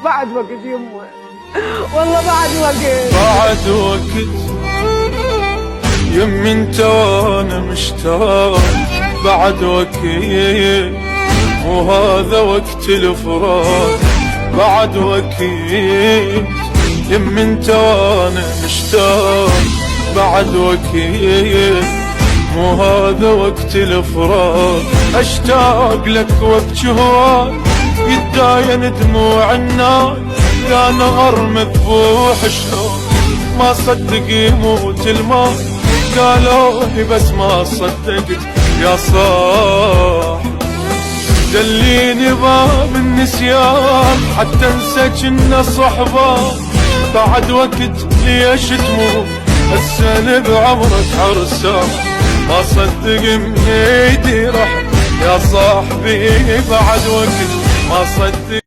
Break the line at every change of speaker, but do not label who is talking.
بعد وقت يمه، والله بعد وقت.
بعد وقت يمي انت وانا مشتاق، بعد وقت وهذا وقت الفراق. بعد وقت يمي انت وانا مشتاق، بعد وقت وهذا وقت الفراق. اشتاق لك وابكي هواك، يتداين دموع النار، يا نهر مذبوح شلون ما صدق يموت الماء. قالولي بس ما صدقت يا صاح، دليني باب النسيان حتى انسى كنا صحبان. بعد وقت ليش تموت هالسنة بعمرك عرسان، ما صدق من ايدي رح يا صاحبي. بعد وقت ما صدق